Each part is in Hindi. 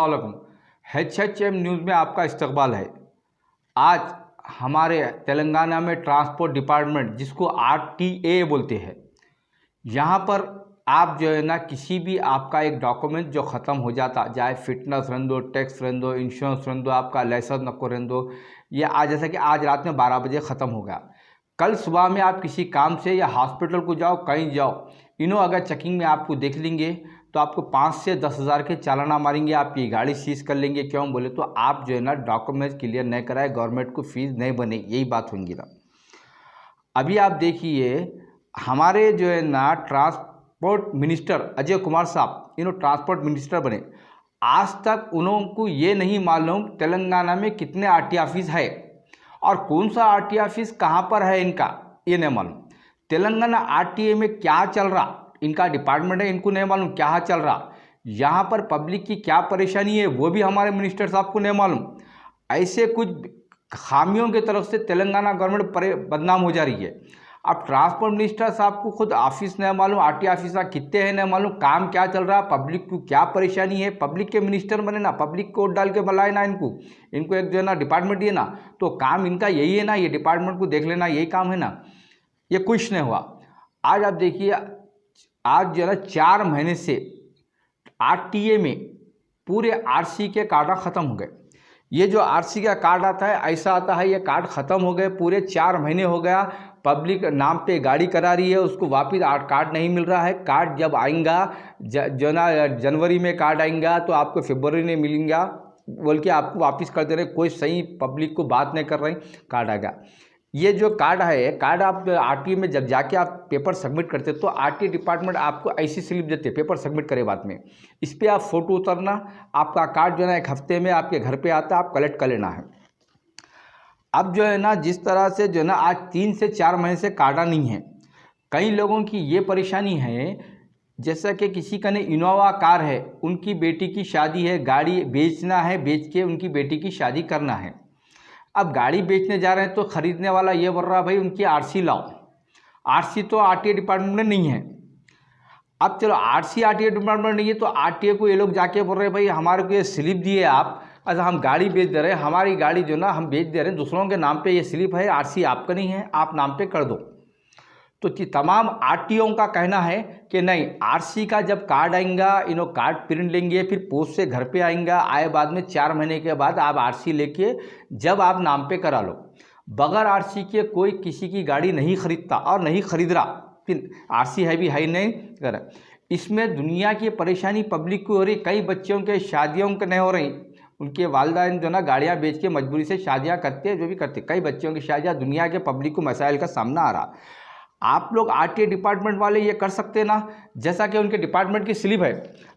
अस्सलाम वालेकुम। HHM न्यूज़ में आपका इस्तकबाल है। आज हमारे तेलंगाना में ट्रांसपोर्ट डिपार्टमेंट, जिसको RTA बोलते हैं, यहाँ पर आप जो है ना किसी भी आपका एक डॉक्यूमेंट जो ख़त्म हो जाता, चाहे फिटनेस रहने दो, टैक्स रहने दो, इंश्योरेंस रहने दो, आपका लाइसेंस नको रहने दो, ये आज जैसा कि आज रात में 12 बजे ख़त्म हो गया, कल सुबह में आप किसी काम से या हॉस्पिटल को जाओ, कहीं जाओ, इन्हों अगर चेकिंग में आपको देख लेंगे तो आपको 5 से 10 हज़ार के चालाना मारेंगे, आपकी गाड़ी सीज कर लेंगे। क्यों बोले तो आप जो है ना डॉक्यूमेंट क्लियर नहीं कराए, गवर्नमेंट को फीस नहीं बने, यही बात होंगी ना। अभी आप देखिए हमारे जो है ना ट्रांसपोर्ट मिनिस्टर अजय कुमार साहब, इन्होंने ट्रांसपोर्ट मिनिस्टर बने, आज तक उनको ये नहीं मालूम तेलंगाना में कितने RT ऑफिस है और कौन सा RT ऑफिस कहाँ पर है, इनका ये नहीं मालूम। तेलंगाना RTA में क्या चल रहा, इनका डिपार्टमेंट है, इनको नहीं मालूम क्या चल रहा, यहाँ पर पब्लिक की क्या परेशानी है वो भी हमारे मिनिस्टर साहब को नहीं मालूम। ऐसे कुछ खामियों की तरफ से तेलंगाना गवर्नमेंट बदनाम हो जा रही है। अब ट्रांसपोर्ट मिनिस्टर साहब को खुद ऑफिस नहीं मालूम, RT ऑफिस कितने हैं नहीं मालूम, काम क्या चल रहा, पब्लिक को क्या परेशानी है। पब्लिक के मिनिस्टर बने ना, पब्लिक को वोट डाल के बुलाए ना, इनको एक जो है ना डिपार्टमेंट दिए ना, तो काम इनका यही है ना, ये डिपार्टमेंट को देख लेना, यही काम है ना, ये कुछ नहीं हुआ। आज आप देखिए, आज जो है 4 महीने से RTA में पूरे RC के कार्ड ख़त्म हो गए। ये जो RC का कार्ड आता है ऐसा आता है, ये कार्ड ख़त्म हो गए, पूरे 4 महीने हो गया, पब्लिक नाम पे गाड़ी करा रही है, उसको वापस कार्ड नहीं मिल रहा है। कार्ड जब आएगा जो ना जनवरी में कार्ड आएगा तो आपको फरवरी में मिलेगा बोल के आपको वापस कर दे रहे, कोई सही पब्लिक को बात नहीं कर रहे, कार्ड आ गया। ये जो कार्ड है, कार्ड आप RTA में जब जाके आप पेपर सबमिट करते तो RTA डिपार्टमेंट आपको ऐसी स्लिप देते, पेपर सबमिट करे बाद में, इस पर आप फ़ोटो उतरना, आपका कार्ड जो है ना 1 हफ्ते में आपके घर पे आता, आप कलेक्ट कर लेना है। अब जो है ना जिस तरह से जो है ना आज 3 से 4 महीने से कार्डा नहीं है, कई लोगों की ये परेशानी है, जैसा कि किसी का ने इनोवा कार है, उनकी बेटी की शादी है, गाड़ी बेचना है, बेच के उनकी बेटी की शादी करना है। अब गाड़ी बेचने जा रहे हैं तो ख़रीदने वाला ये बोल रहा भाई उनकी RC लाओ, RC तो RTA डिपार्टमेंट में नहीं है। अब चलो RC RTA डिपार्टमेंट नहीं है तो RTA को ये लोग जाके बोल रहे हैं भाई हमारे को ये स्लिप दिए आप, अच्छा हम गाड़ी बेच दे रहे हैं, हमारी गाड़ी जो ना हम बेच दे रहे हैं दूसरों के नाम पे, ये स्लिप है, RC आपका नहीं है, आप नाम पे कर दो। तो तमाम RTO का कहना है कि नहीं, RC का जब कार्ड आएगा, इन्हों कार्ड प्रिंट लेंगे, फिर पोस्ट से घर पे आएगा, आए बाद में 4 महीने के बाद आप RC लेके जब आप नाम पे करा लो। बगैर RC के कोई किसी की गाड़ी नहीं खरीदता और नहीं खरीद रहा, फिर RC है भी है नहीं कर। इसमें दुनिया की परेशानी पब्लिक को हो रही, कई बच्चों के शादियों के नहीं हो रही, उनके वालिदैन जो ना गाड़ियाँ बेच के मजबूरी से शादियाँ करते हैं, जो भी करते, कई बच्चों की शादियाँ, दुनिया के पब्लिक को मसाइल का सामना आ रहा। आप लोग RTA डिपार्टमेंट वाले ये कर सकते ना, जैसा कि उनके डिपार्टमेंट की स्लिप है।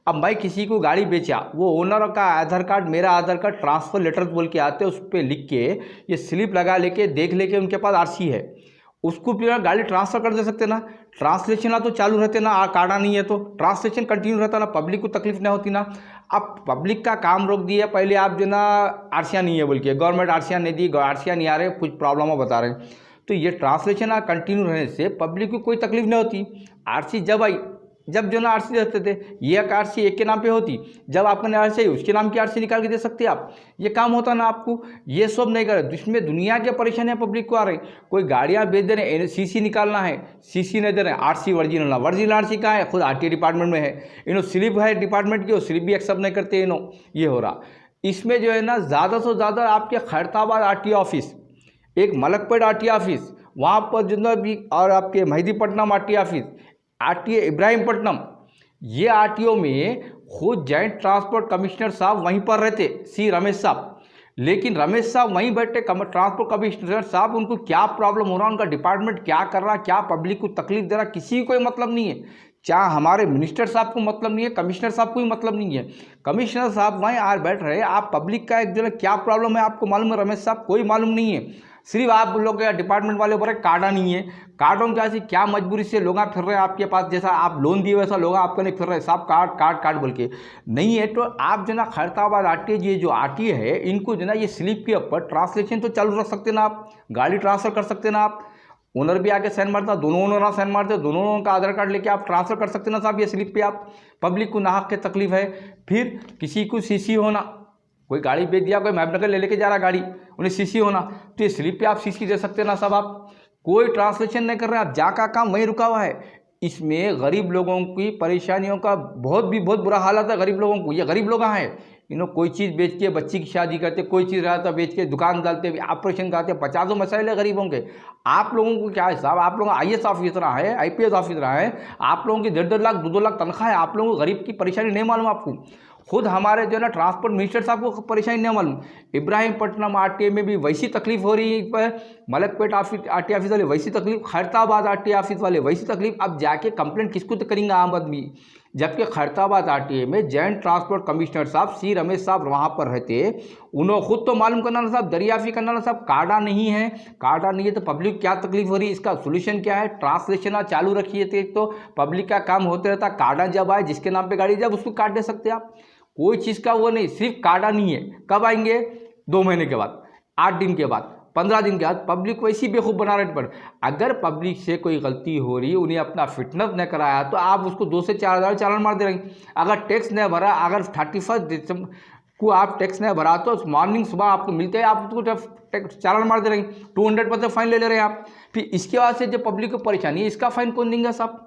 अब मैं किसी को गाड़ी बेचा, वो ओनर का आधार कार्ड, मेरा आधार कार्ड, ट्रांसफ़र लेटर बोल के आते हैं, उस पर लिख के ये स्लिप लगा लेके देख लेके उनके पास RC है, उसको फिर गाड़ी ट्रांसफ़र कर दे सकते ना। ट्रांसलेशन तो चालू रहते ना, कार्डा नहीं है तो ट्रांसलेशन कंटिन्यू रहता ना, पब्लिक को तकलीफ नहीं होती ना। अब पब्लिक का काम रोक दिया, पहले आप जो ना RC नहीं है बोल के, गवर्नमेंट RC नहीं दी, RC नहीं आ रहे, कुछ प्रॉब्लम हो बता रहे हैं, तो ये ट्रांसलेशन कंटिन्यू रहने से पब्लिक को कोई तकलीफ नहीं होती। RC जब आई, जब जो ना RC रहते थे, ये RC एक के नाम पे होती, जब आपने RC आई उसके नाम की RC निकाल के दे सकते आप, ये काम होता ना आपको, ये सब नहीं करे। जिसमें दुनिया की परेशानियाँ पब्लिक को आ रही, कोई गाड़ियाँ बेच दे रहे, CC निकालना है, CC नहीं दे रहे, RC वर्जिनल ना, वर्जिनल RC कहाँ है, खुद RTA डिपार्टमेंट में है, इन्हों स्लिप है डिपार्टमेंट की, वो स्लिप भी एक्सेप्ट नहीं करते इन्हों, ये हो रहा। इसमें जो है ना ज़्यादा से ज़्यादा आपके खैरताबाद RTA ऑफिस, एक मलकपेट RTA ऑफिस, वहाँ पर जितना भी, और आपके Mehdipatnam RTA office, RTA Ibrahimpatnam, ये RTO में खुद जॉइंट ट्रांसपोर्ट कमिश्नर साहब वहीं पर रहते, C रमेश साहब, लेकिन रमेश साहब वहीं बैठे, ट्रांसपोर्ट कमिश्नर साहब, उनको क्या प्रॉब्लम हो रहा, उनका डिपार्टमेंट क्या कर रहा, क्या पब्लिक को तकलीफ दे रहा, किसी को कोई मतलब नहीं है। चाहे हमारे मिनिस्टर साहब को मतलब नहीं है, कमिश्नर साहब को भी मतलब नहीं है, कमिश्नर साहब वहीं बैठ रहे, आप पब्लिक का एक जो है क्या प्रॉब्लम है आपको मालूम है, रमेश साहब कोई मालूम नहीं है। सिर्फ आप लोग डिपार्टमेंट वाले बोल रहे कार्डा नहीं है, कार्डों में क्या मजबूरी से लोग फिर रहे हैं आपके पास, जैसा आप लोन दिए वैसा लोग आपको नहीं फिर रहे, सब कार्ड कार्ड कार्ड बोल के नहीं है। तो आप जो ना खैरताबाद RTA, ये जो RTA है, इनको जो ना ये स्लिप के ऊपर ट्रांसलेशन तो चालू रख सकते ना, आप गाड़ी ट्रांसफ़र कर सकते ना आप, ओनर भी आके साइन मारता, दोनों ओनर साइन मारते, दोनों ओनर का आधार कार्ड लेके आप ट्रांसफर कर सकते ना साहब ये स्लिप पे आप। पब्लिक को नाहक के तकलीफ है। फिर किसी को सीसी होना, कोई गाड़ी बेच दिया, कोई महबूबनगर ले लेके जा रहा गाड़ी, उन्हें सीसी होना, तो ये स्लिप पे आप सीसी दे सकते ना साहब आप। कोई ट्रांसलेशन नहीं कर रहे हैं आप, जा का काम वहीं रुका हुआ है। इसमें गरीब लोगों की परेशानियों का बहुत बुरा हालत है गरीब लोगों को। ये गरीब लोग हैं, इन्हों कोई चीज़ बेच के बच्ची की शादी करते, कोई चीज़ रहता बेच के दुकान डालते, ऑपरेशन कराते, 50 मसाइल है गरीबों के। आप लोगों को क्या है साहब, आप लोग IAS ऑफिसर है, IPS ऑफिसर है, आप लोगों की 1.5 लाख 2-2 लाख तनख्वाह है, आप लोगों को गरीब की परेशानी नहीं मालूम आपको। खुद हमारे जो है ना ट्रांसपोर्ट मिनिस्टर साहब को परेशानी नहीं मालूम। इब्राहिमपट्टनम RTA में भी वैसी तकलीफ हो रही है, मलकपेट RTA ऑफिस वाले वैसी तकलीफ, खैरताबाद RTA ऑफिस वाले वैसी तकलीफ। अब जाके कंप्लेंट किसको तो करेंगे आम आदमी, जबकि खैरताबाद RTA में जॉइंट ट्रांसपोर्ट कमिश्नर साहब C रमेश साहब वहाँ पर रहते, उन्होंने खुद तो मालूम करना साहब, दरियाफी करना ना साहब। कार्डा नहीं है, कार्डा नहीं है तो पब्लिक क्या तकलीफ हो रही है, इसका सोल्यूशन क्या है। ट्रांसलेशन चालू रखिए थे, तो पब्लिक का काम होते रहता। कार्डा जब आए, जिसके नाम पे गाड़ी जब उसको काट दे सकते आप, कोई चीज़ का वो नहीं। सिर्फ कार्डा नहीं है, कब आएंगे 2 महीने के बाद, 8 दिन के बाद, 15 दिन के बाद। पब्लिक वैसी बेवकूफ़ बना रहे पर अगर पब्लिक से कोई गलती हो रही, उन्हें अपना फिटनेस नहीं कराया, तो आप उसको 2 से 4 हज़ार चालान मार दे रहे। अगर टैक्स नहीं भरा, अगर 31 दिसंबर को आप टैक्स नहीं भरा, तो मॉर्निंग सुबह आपको मिलते हैं, आप उसको चालान मार दे रहे, 200% फाइन ले रहे हैं आप। फिर इसके बाद से जो पब्लिक को परेशानी है, इसका फाइन कौन देंगे साहब।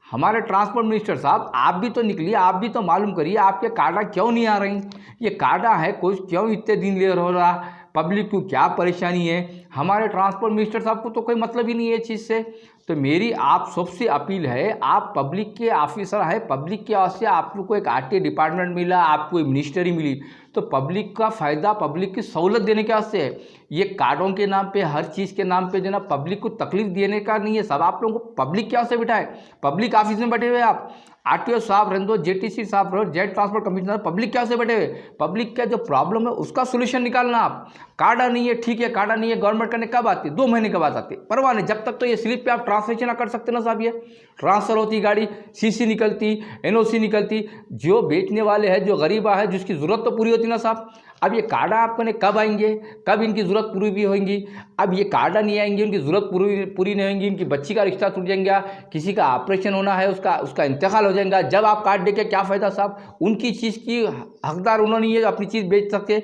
हमारे ट्रांसपोर्ट मिनिस्टर साहब, आप भी तो निकलिए, आप भी तो मालूम करिए आपके कार्डा क्यों नहीं आ रही। ये कार्डा है कोई क्यों इतने दिन ले हो रहा, पब्लिक को क्या परेशानी है। हमारे ट्रांसपोर्ट मिनिस्टर साहब को तो कोई मतलब ही नहीं है चीज़ से। तो मेरी आप सबसे अपील है, आप पब्लिक के ऑफिसर है, पब्लिक के वास्ते आपको एक RTA डिपार्टमेंट मिला, आपको एक मिनिस्ट्री मिली, तो पब्लिक का फ़ायदा, पब्लिक की सहूलत देने के वास्ते है। ये कार्डों के नाम पे, हर चीज़ के नाम पे जो ना पब्लिक को तकलीफ देने का नहीं है सब। आप लोगों को पब्लिक क्या से बिठाए, पब्लिक ऑफिस में बैठे हुए आप, RTO साहब रहने दो, JTC साहब रहो, जेट ट्रांसपोर्ट कमिश्नर, पब्लिक क्या से बैठे हुए, पब्लिक का जो प्रॉब्लम है उसका सोल्यूशन निकालना आप। कार्डा नहीं है, ठीक है, कार्डा नहीं है, गवर्नमेंट करने कब आती है, 2 महीने के बाद आती है, परवाह नहीं। जब तक तो ये स्लिप पे आप ट्रांसलेशन कर सकते ना साहब, ये ट्रांसफर होती गाड़ी, CC निकलती, NOC निकलती, जो बेचने वाले हैं, जो गरीबा है, जिसकी ज़रूरत तो पूरी होती ना साहब। अब ये कार्डा आपको कब आएंगे, कब इनकी ज़रूरत पूरी भी होंगी। अब ये कार्डा नहीं आएंगे, उनकी ज़रूरत पूरी नहीं होंगी, इनकी बच्ची का रिश्ता टूट जाएगा, किसी का ऑपरेशन होना है, उसका इंतकाल हो जाएगा। जब आप कार्ड दे के क्या फ़ायदा साहब, उनकी चीज़ की हकदार उन्होंने ये अपनी चीज़ बेच सकते,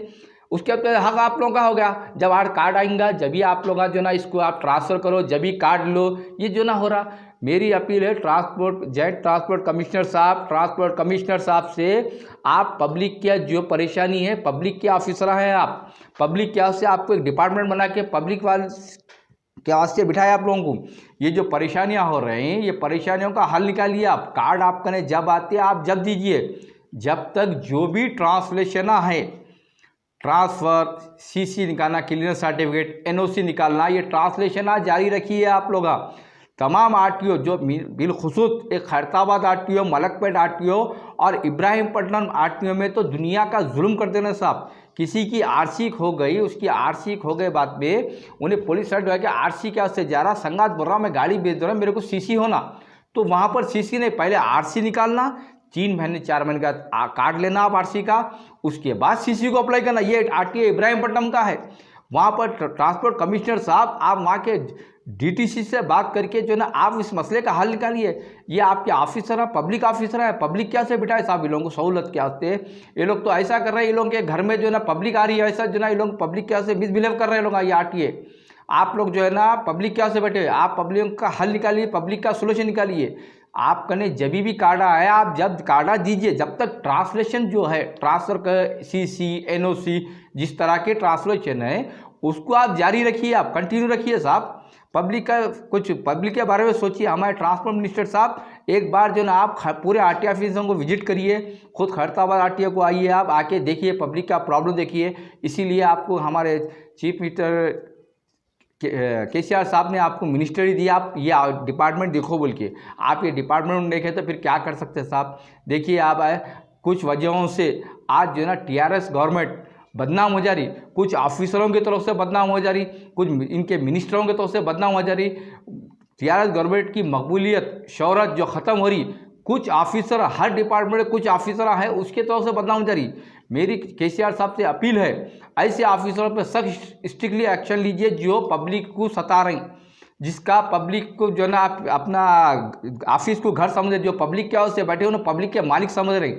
उसके बाद हक आप लोगों का हो गया। जब कार्ड आएगा, जब भी आप लोग जो ना इसको आप ट्रांसफ़र करो, जब भी कार्ड लो, ये जो ना हो रहा। मेरी अपील है जॉइंट ट्रांसपोर्ट कमिश्नर साहब से, आप पब्लिक की जो परेशानी है, पब्लिक के ऑफिसर हैं आप, पब्लिक क्या से आपको एक डिपार्टमेंट बना के पब्लिक वाले के वास्ते बिठाया आप लोगों को। ये जो परेशानियां हो रही हैं, ये परेशानियों का हल निकालिए आप। कार्ड आपके जब आते हैं आप जब दीजिए, जब तक जो भी ट्रांसलेशन है, ट्रांसफ़र, CC निकालना, क्लियरेंस सर्टिफिकेट, NOC निकालना, ये ट्रांसलेशन जारी रखिए आप लोग। तमाम RTO जो बिलखुसूस एक खैरताबाद RTO, मलकपेट RTO और इब्राहिमपट्टनम RTO में तो दुनिया का जुल्म कर देना साहब। किसी की RC खो गई, उसकी RC खो गए बाद में उन्हें पुलिस सर्ट है कि RC क्या से जा रहा, संगात बोल रहा, मैं गाड़ी बेच रहा हूँ, मेरे को CC होना। तो वहाँ पर CC नहीं, पहले RC निकालना, 3 महीने 4 महीने का कार्ड लेना आप RC का, उसके बाद CC को अप्लाई करना। ये RTA इब्राहिमपट्टनम का है। वहाँ पर ट्रांसपोर्ट कमिश्नर साहब, आप वहाँ के DTC से बात करके जो ना आप इस मसले का हल निकालिए। ये आपके ऑफिसर हैं, पब्लिक ऑफिसर हैं, पब्लिक क्या से बिठाए साहब, इन लोगों को सहूलत क्या होते हैं। ये लोग तो ऐसा कर रहे हैं, ये लोगों के घर में जो ना पब्लिक आ रही है, ऐसा जो ना ये लोग पब्लिक क्या से मिसबिहेव कर रहे हैं लोग। ये RTA आप लोग जो है ना पब्लिक क्या से बैठे, आप पब्लिक का हल निकालिए, पब्लिक का सोल्यूशन निकालिए। आप कने जब भी कार्डा है, आप जब कार्डा दीजिए, जब तक ट्रांसलेशन जो है, ट्रांसफर का CC, NOC, जिस तरह के ट्रांसलेशन है उसको आप जारी रखिए, आप कंटिन्यू रखिए साहब। पब्लिक का कुछ पब्लिक के बारे में सोचिए। हमारे ट्रांसपोर्ट मिनिस्टर साहब, एक बार जो ना आप पूरे RTA ऑफिसों को विजिट करिए, खुद खैरताबाद RTA को आइए, आप आके देखिए, पब्लिक का प्रॉब्लम देखिए। इसीलिए आपको हमारे चीफ मिनिस्टर KCR साहब ने आपको मिनिस्ट्री दी, आप ये डिपार्टमेंट देखो बोल के। आप ये डिपार्टमेंट देखें तो फिर क्या कर सकते हैं साहब। देखिए आप कुछ वजहों से आज जो ना TRS गवर्नमेंट बदनाम हो जा रही, कुछ ऑफिसरों की तरफ से बदनाम हो जा रही, कुछ इनके मिनिस्टरों की तरफ से बदनाम हो जा रही। TRS गवर्नमेंट की मकबूलियत, शौहरत जो ख़त्म हो रही, कुछ ऑफिसर, हर डिपार्टमेंट में कुछ ऑफिसर हैं उसके तरफ से बदनाम हो जा रही। मेरी KCR साहब से अपील है, ऐसे ऑफिसरों पर सख्त स्ट्रिक्टली एक्शन लीजिए जो पब्लिक को सता रही, जिसका पब्लिक को जो ना आप अपना ऑफिस को घर समझ, जो पब्लिक के हाउस से बैठे हो ना पब्लिक के मालिक समझ रहे,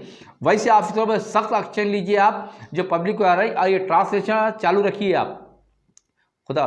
वैसे ऑफिसरों पर सख्त एक्शन लीजिए आप जो पब्लिक को आ रही, और ये ट्रांसलेशन चालू रखिए आप। खुदा।